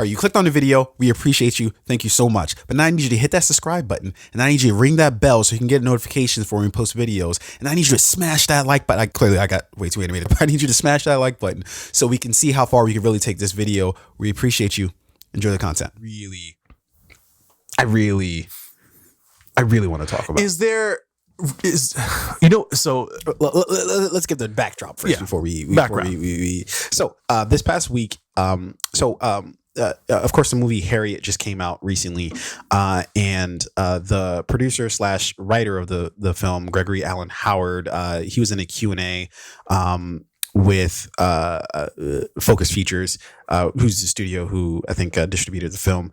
or you clicked on the video. We appreciate you. Thank you so much. But now I need you to hit that subscribe button, and I need you to ring that bell so you can get notifications for when we post videos. And I need you to smash that like button. Clearly, I got way too animated, but I need you to smash that like button so we can see how far we can really take this video. We appreciate you. Enjoy the content. I really want to talk about. So let's get the backdrop first before we So this past week, of course, the movie Harriet just came out recently, and the producer / writer of the film, Gregory Allen Howard, he was in a Q&A with Focus Features, who's the studio who I think distributed the film.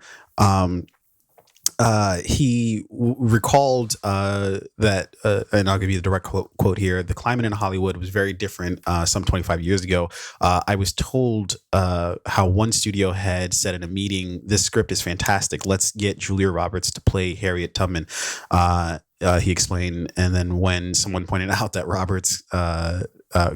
He recalled that, and I'll give you the direct quote here. The climate in Hollywood was very different some 25 years ago. I was told how one studio head said in a meeting, "This script is fantastic. Let's get Julia Roberts to play Harriet Tubman." He explained. And then when someone pointed out that Roberts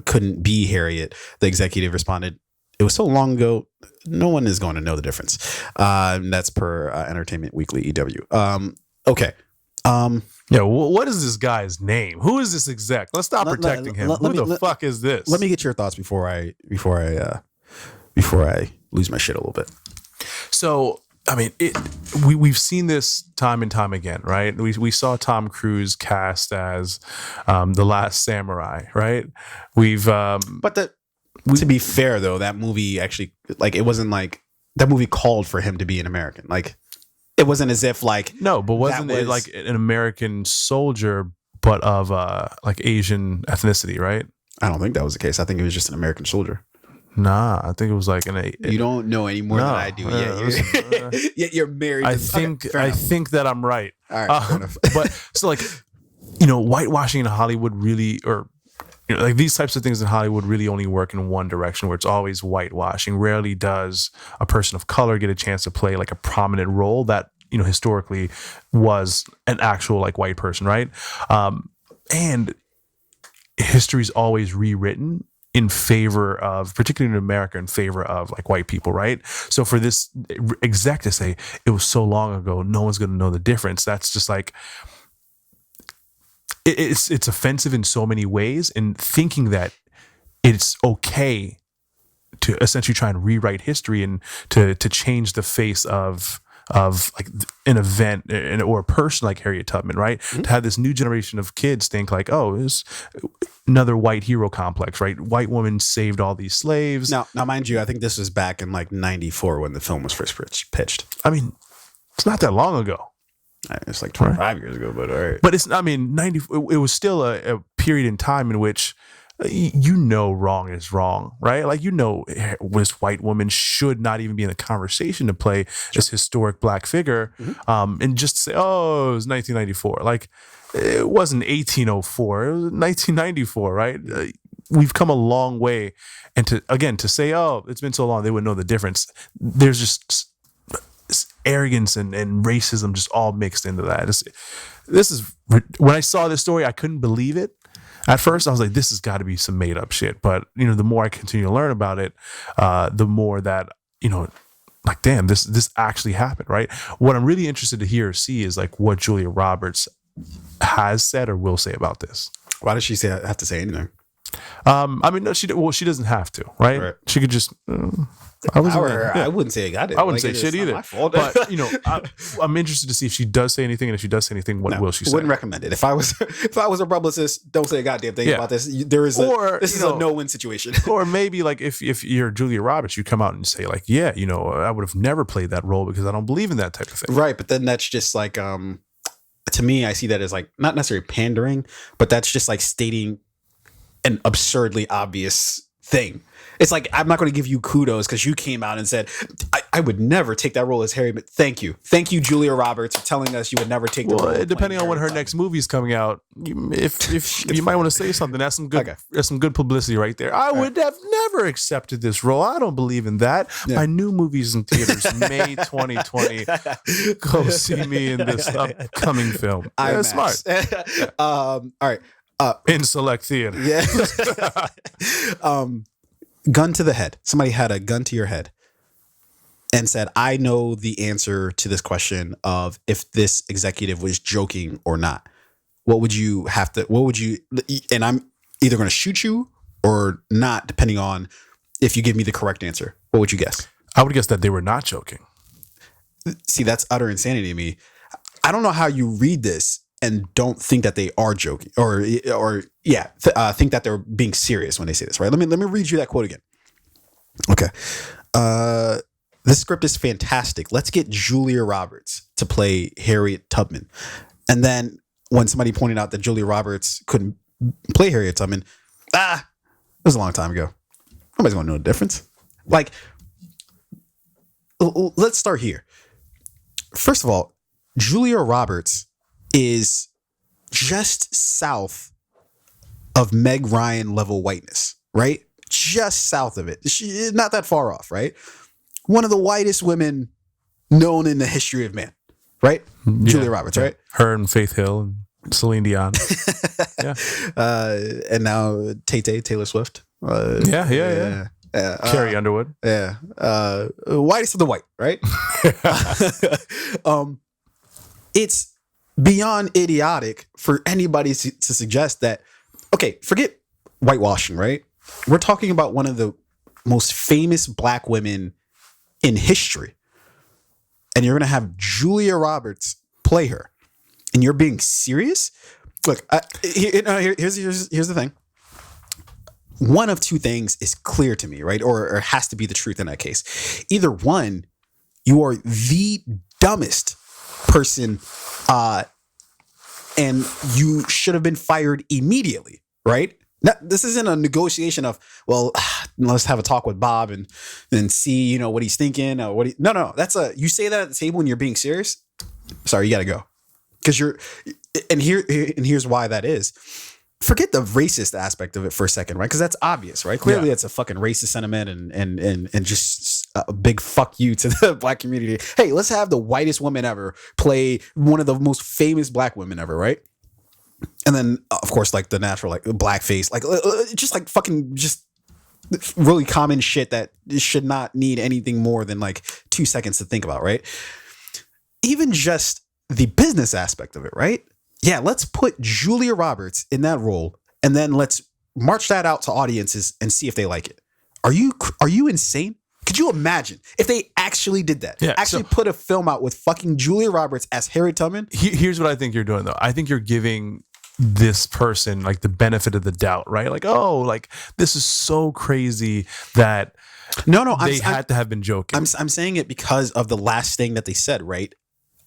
couldn't be Harriet, the executive responded, "It was so long ago, no one is going to know the difference." That's per Entertainment Weekly EW. Okay. What is this guy's name? Who is this exec? Let's stop protecting him. Who the fuck is this? Let me get your thoughts before I lose my shit a little bit. So, I mean, we've seen this time and time again, right? We saw Tom Cruise cast as the Last Samurai, right? To be fair, though, that movie actually, like, it wasn't like that movie called for him to be an American. Like, it wasn't as if like no, but wasn't it like an American soldier, but of like Asian ethnicity, right? I don't think that was the case. I think it was just an American soldier. Nah, I think it was like you don't know any more than I do. Yet you're married. I think that I'm right. All right, fair enough. But so like, whitewashing in Hollywood really, or like these types of things in Hollywood really only work in one direction, where it's always whitewashing. Rarely does a person of color get a chance to play like a prominent role that, historically was an actual like white person, right? And history's always rewritten in favor of, particularly in America, in favor of like white people, right? So for this exec to say it was so long ago, no one's going to know the difference, that's just like, it's offensive in so many ways, and thinking that it's okay to essentially try and rewrite history and to change the face of like an event or a person like Harriet Tubman, right? Mm-hmm. To have this new generation of kids think like, oh, it's another white hero complex, right? White woman saved all these slaves. Now, mind you, I think this was back in like '94 when the film was first pitched. I mean, it's not that long ago. It's like 25 years ago, but all right. But it's, 90, it was still a period in time in which wrong is wrong, right? Like, this white woman should not even be in the conversation to play this historic black figure. Mm-hmm. And just say, oh, it was 1994. Like, it wasn't 1804, it was 1994, right? We've come a long way. And to say, oh, it's been so long, they wouldn't know the difference. There's just arrogance and racism just all mixed into that. This is when I saw this story, I couldn't believe it. At first, I was like, this has got to be some made up shit. But, the more I continue to learn about it, the more that, like, damn, this actually happened, right? What I'm really interested to hear or see is like what Julia Roberts has said or will say about this. Why does she have to say anything? No, she doesn't have to, right? She could just. I wouldn't say I got it. I wouldn't say shit either. My fault. But I'm interested to see if she does say anything, and if she does say anything, what will she say? Wouldn't recommend it. If I was a publicist, don't say a goddamn thing about this. This is a no-win situation. Or maybe like if you're Julia Roberts, you come out and say like, yeah, I would have never played that role because I don't believe in that type of thing. Right, but then that's just like, to me, I see that as like not necessarily pandering, but that's just like stating an absurdly obvious thing. It's like, I'm not going to give you kudos because you came out and said, I would never take that role as Harry, but thank you, Julia Roberts, for telling us you would never take the role. Well, depending on when her next movie is coming out, if you might want to say something, that's some good publicity right there. I would have never accepted this role. I don't believe in that. Yeah. My new movie's in theaters May 2020. Go see me in this upcoming film. I'm smart. All right. In select theater. Yeah. Gun to the head. Somebody had a gun to your head. and said, I know the answer to this question of if this executive was joking or not, what would you, and I'm either going to shoot you or not, depending on if you give me the correct answer. What would you guess? I would guess that they were not joking. See, that's utter insanity to me. I don't know how you read this and don't think that they are joking or think that they're being serious when they say this, right? Let me read you that quote again. Okay. This script is fantastic. Let's get Julia Roberts to play Harriet Tubman. And then when somebody pointed out that Julia Roberts couldn't play Harriet Tubman, it was a long time ago. Nobody's going to know the difference. Like, let's start here. First of all, Julia Roberts is just south of Meg Ryan level whiteness, right? Just south of it. She's not that far off, right? One of the whitest women known in the history of man, right? Yeah, Julia Roberts, right? Her and Faith Hill and Celine Dion. Yeah. And now Taylor Swift. Yeah. Carrie Underwood. Yeah. Whitest of the white, right? It's beyond idiotic for anybody to suggest that, okay, forget whitewashing, right? We're talking about one of the most famous black women in history. And you're going to have Julia Roberts play her. And you're being serious? Look, here's the thing. One of two things is clear to me, right? Or has to be the truth in that case. Either one, you are the dumbest person and you should have been fired immediately, right? Now, this isn't a negotiation of, well, let's have a talk with Bob and see, what he's thinking or what no. You say that at the table when you're being serious. Sorry, you got to go. Because here's why that is. Forget the racist aspect of it for a second, right? Because that's obvious, right? Clearly, it's a fucking racist sentiment and just a big fuck you to the black community. Hey, let's have the whitest woman ever play one of the most famous black women ever, right? And then, of course, like the natural, like blackface, like just like fucking just really common shit that should not need anything more than like 2 seconds to think about, right? Even just the business aspect of it, right? Yeah, let's put Julia Roberts in that role and then let's march that out to audiences and see if they like it. Are you insane? Could you imagine if they actually did that? Yeah, actually put a film out with fucking Julia Roberts as Harriet Tubman? Here's what I think you're doing, though. I think you're giving this person like the benefit of the doubt, right? Like, oh, like this is so crazy that they had to have been joking. I'm saying it because of the last thing that they said, right?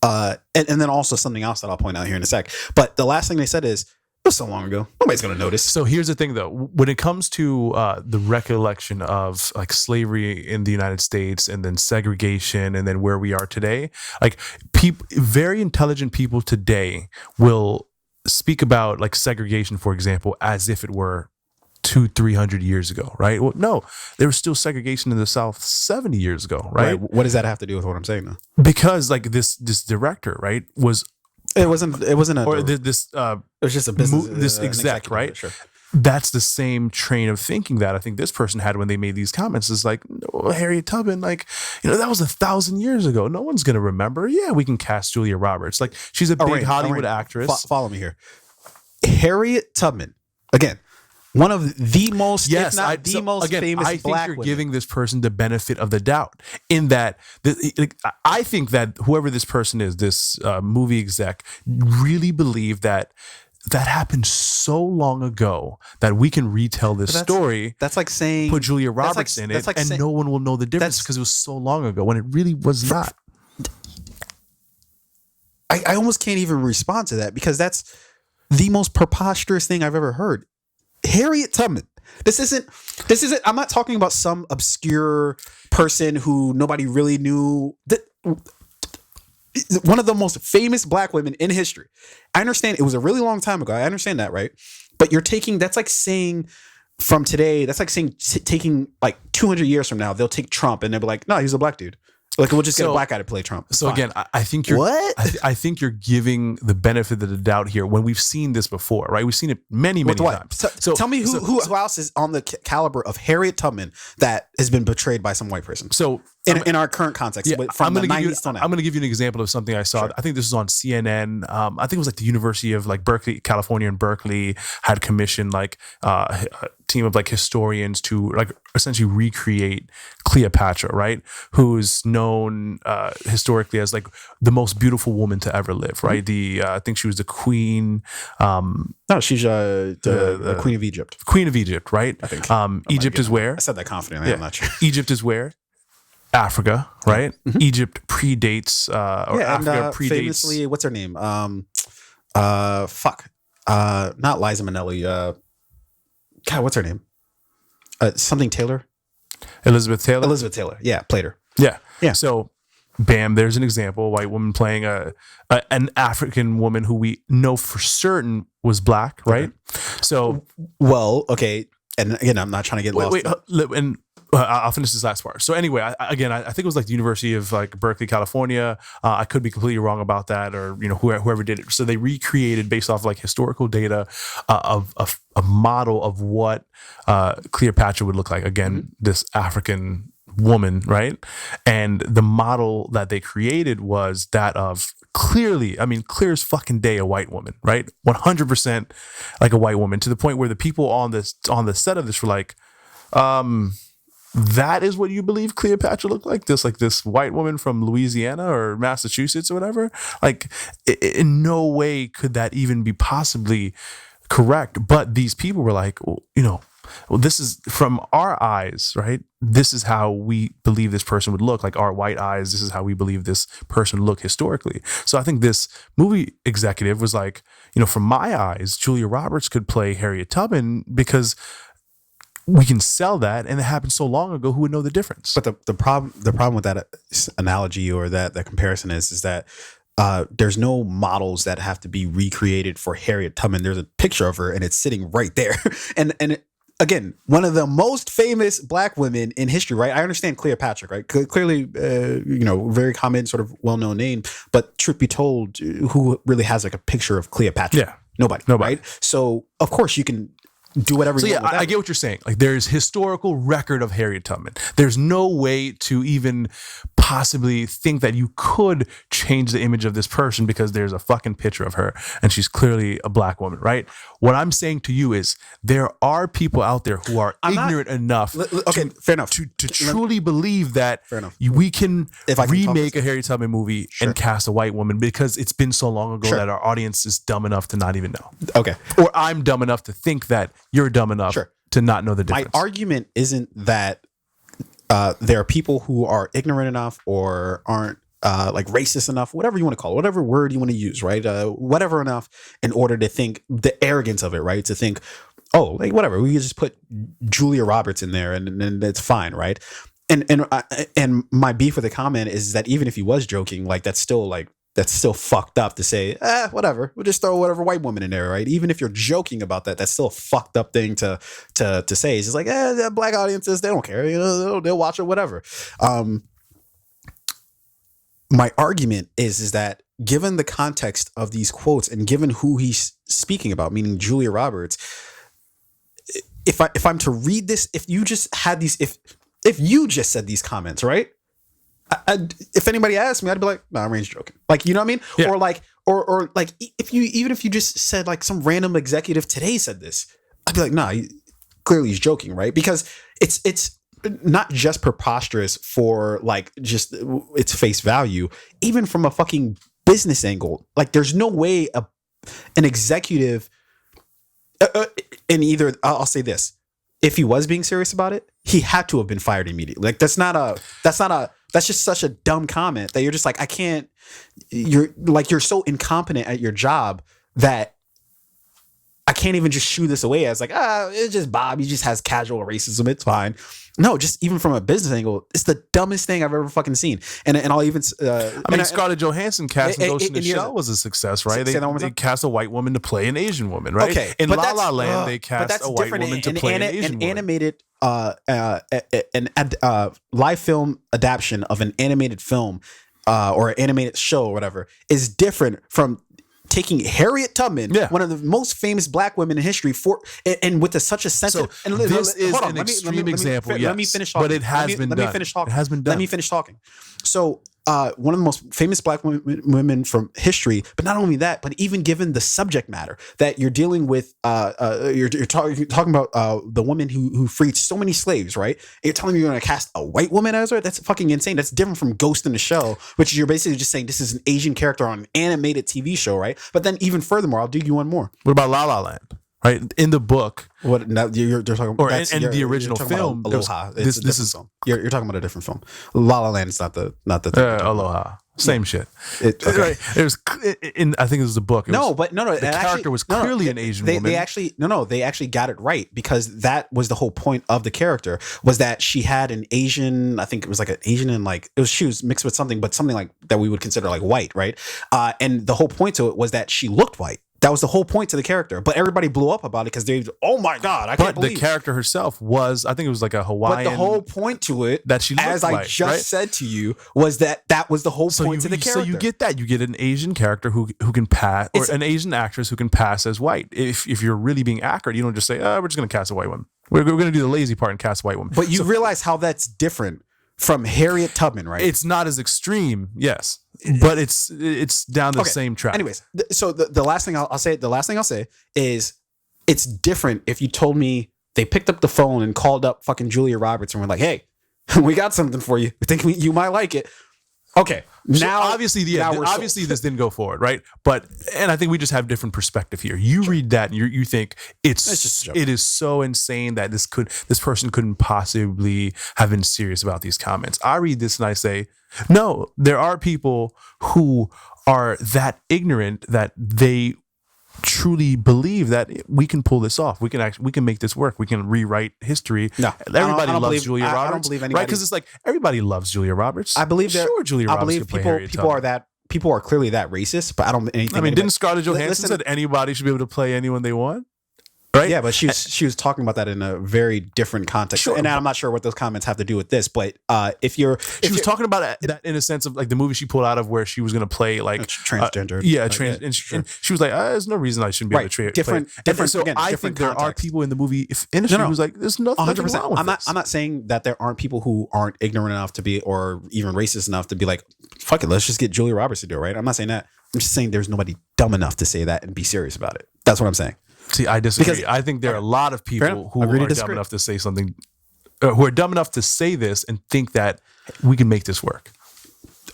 And then also something else that I'll point out here in a sec. But the last thing they said is, it was so long ago. Nobody's going to notice. So here's the thing, though. When it comes to the recollection of like slavery in the United States and then segregation and then where we are today, like very intelligent people today will speak about like segregation, for example, as if it were 200-300 years ago, right? Well, no, there was still segregation in the South 70 years ago, right? What does that have to do with what I'm saying, though? Because like this director, right, was it wasn't a, or this it was just a business this exec, right? Sure. That's the same train of thinking that I think this person had when they made these comments. Is like, oh, Harriet Tubman, like, that was 1,000 years ago. No one's gonna remember. Yeah, we can cast Julia Roberts. Like, she's a big Hollywood actress. Follow me here. Harriet Tubman, again, one of the most, if not the most famous I think black you're women. giving this person the benefit of the doubt in that I think that whoever this person is, this movie exec, really believed that happened so long ago that we can retell this story. That's like saying put Julia Roberts in it, and no one will know the difference because it was so long ago when it really was not. I almost can't even respond to that because that's the most preposterous thing I've ever heard. Harriet Tubman. This isn't, I'm not talking about some obscure person who nobody really knew. One of the most famous black women in history. I understand it was a really long time ago. I understand that, right? But that's like saying from today, that's like saying taking like 200 years from now, they'll take Trump and they'll be like, no, he's a black dude. Like, we'll just get a black guy to play Trump. So again, I think you're I think you're giving the benefit of the doubt here when we've seen this before, right? We've seen it many times. So tell me who else is on the caliber of Harriet Tubman that has been betrayed by some white person. So in our current context, Yeah, but from the 90s till now. I'm going to give you an example of something I saw. Sure. I think this was on CNN. I think it was like the University of like Berkeley, California, and Berkeley had commissioned like a team of like historians to like essentially recreate Cleopatra, right? Who's known historically as like the most beautiful woman to ever live, right? I think she was the queen. No, she's the Queen of Egypt. Queen of Egypt, right? I think. Egypt is where? I said that confidently. Yeah. I'm not sure. Egypt is where? Africa, right? Egypt predates, or Africa predates. Famously, what's her name? Not Liza Minnelli. God, what's her name? Something Taylor. Elizabeth Taylor. Elizabeth Taylor. Yeah, played her. Yeah. Yeah. So, bam, there's an example: a white woman playing an African woman who we know for certain was black, right? Okay. So, well, okay, and again, I'm not trying to get lost. and I'll finish this last part. So anyway, I think it was like the University of like Berkeley, California. I could be completely wrong about that, or whoever did it. So they recreated based off like historical data of a model of what Cleopatra would look like. Again, this African woman, right? And the model that they created was that of clearly, I mean, clear as fucking day, a white woman, right? 100% like a white woman, to the point where the people on the set of this were like, that is what you believe Cleopatra looked like? This white woman from Louisiana or Massachusetts or whatever? Like, in no way could that even be possibly correct. But these people were like, well, this is from our eyes, right? This is how we believe this person would look. Like our white eyes, this is how we believe this person would look historically. So I think this movie executive was like, from my eyes, Julia Roberts could play Harriet Tubman because we can sell that, and it happened so long ago. Who would know the difference? But the problem with that analogy or that comparison is that there's no models that have to be recreated for Harriet Tubman. There's a picture of her, and it's sitting right there. and again, one of the most famous black women in history, right? I understand Cleopatra, right? Clearly, very common, sort of well-known name. But truth be told, who really has like a picture of Cleopatra? Yeah, nobody. Right? So of course you can do whatever you want with that. I get what you're saying. Like, there's historical record of Harriet Tubman. There's no way to even possibly think that you could change the image of this person because there's a fucking picture of her and she's clearly a black woman, right? What I'm saying to you is there are people out there who are ignorant enough fair enough. to truly believe that we can remake a Harriet Tubman movie and cast a white woman because it's been so long ago that our audience is dumb enough to not even know. Okay. Or I'm dumb enough to think that you're dumb enough to not know the difference. My argument isn't that there are people who are ignorant enough or aren't like racist enough, whatever you want to call it, whatever word you want to use, right? Whatever enough in order to think the arrogance of it, right? To think, oh, like whatever, we can just put Julia Roberts in there and it's fine, right? And my beef with the comment is that even if he was joking, like that's still fucked up to say, whatever, we'll just throw whatever white woman in there, right? Even if you're joking about that, that's still a fucked up thing to say. It's just like, black audiences, they don't care, they'll watch it, whatever. My argument is that given the context of these quotes and given who he's speaking about, meaning Julia Roberts, if I'm to read this, if you just had these, if you just said these comments, right? If anybody asked me, I'd be like, "No, I'm just joking." Like, you know what I mean? Yeah. Or like, if you just said like some random executive today said this, I'd be like, "Nah, clearly he's joking," right? Because it's not just preposterous for like just its face value, even from a fucking business angle. Like, there's no way an executive, and either I'll say this: if he was being serious about it, he had to have been fired immediately. Like, that's just such a dumb comment that you're just like, you're so incompetent at your job that I can't even just shoo this away as like, it's just Bob. He just has casual racism. It's fine. No, just even from a business angle, it's the dumbest thing I've ever fucking seen. And I'll even, Scarlett Johansson casting Ghost in the Shell was a success, right? They cast a white woman to play an Asian woman, right? Okay, in La La Land, they cast a white woman to play an Asian woman. Animated, live film adaptation of an animated film or an animated show or whatever is different from taking Harriet Tubman, Yeah. one of the most famous black women in history, and with such a sensitive. So and this is hold on, an let me- extreme example, Let me yes, finish talking. but it has been Let me done. finish talking. It has been Let done. me finish talking. So, one of the most famous black women from history, but not only that, but even given the subject matter that you're dealing with, you're talking about the woman who freed so many slaves, right? You're telling me you're going to cast a white woman as her? That's fucking insane. That's different from Ghost in the Shell, which you're basically just saying this is an Asian character on an animated TV show, right? But then even furthermore, I'll dig you one more. What about La La Land? Right, in the book, What now? You're talking, or in the original film, Aloha. this is film. You're talking about a different film. La La Land is not the thing. Aloha. Same shit. Okay. Right. It was I think it was the book. No. The character was clearly an Asian woman. They actually got it right, because that was the whole point of the character, was that she had an Asian, I think it was like an Asian and like she was mixed with something, but something like that we would consider like white, right? And the whole point to it was that she looked white. That was the whole point to the character, but everybody blew up about it because they, oh my god, I can't believe the character herself was, I think it was like a Hawaiian. But the whole point to it, that she looked as I like, just right? said to you, was that was the whole point to the character. So you get that, you get an Asian character who can pass, or an Asian actress who can pass as white. If you're really being accurate, you don't just say, we're just going to cast a white woman. We're going to do the lazy part and cast a white woman. But you realize how that's different from Harriet Tubman, right? It's not as extreme, yes, but it's down the same track. Anyways, so the last thing I'll say is, it's different if you told me they picked up the phone and called up fucking Julia Roberts and were like, "Hey, we got something for you. We think you might like it." Okay, now obviously this didn't go forward, right? And I think we just have different perspective here. You read that and you think it is so insane that this person couldn't possibly have been serious about these comments. I read this and I say, no, there are people who are that ignorant that they truly believe that we can pull this off. We can make this work. We can rewrite history. No, everybody loves Julia Roberts. I don't believe anybody, right? Because it's like everybody loves Julia Roberts. I believe Julia Roberts could play Harriet Tubman. People are clearly that racist, but I don't. Didn't Scarlett Johansson said anybody should be able to play anyone they want? Right? Yeah, but she was talking about that in a very different context, and I'm not sure what those comments have to do with this. But she was talking about that in a sense of like the movie she pulled out of where she was going to play like transgender, and she was like, "There's no reason I shouldn't be able to play." Different. So I think there are people in the movie industry who's like, "There's nothing 100%. Wrong with this." I'm not saying that there aren't people who aren't ignorant enough to be, or even racist enough to be like, "Fuck it, let's just get Julia Roberts to do it." Right? I'm not saying that. I'm just saying there's nobody dumb enough to say that and be serious about it. That's what I'm saying. See, I disagree. Because I think there are a lot of people who are dumb enough to say something, who are dumb enough to say this and think that we can make this work.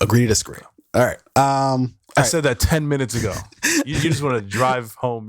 Agree to disagree. All right. I said that 10 minutes ago. You just want to drive home your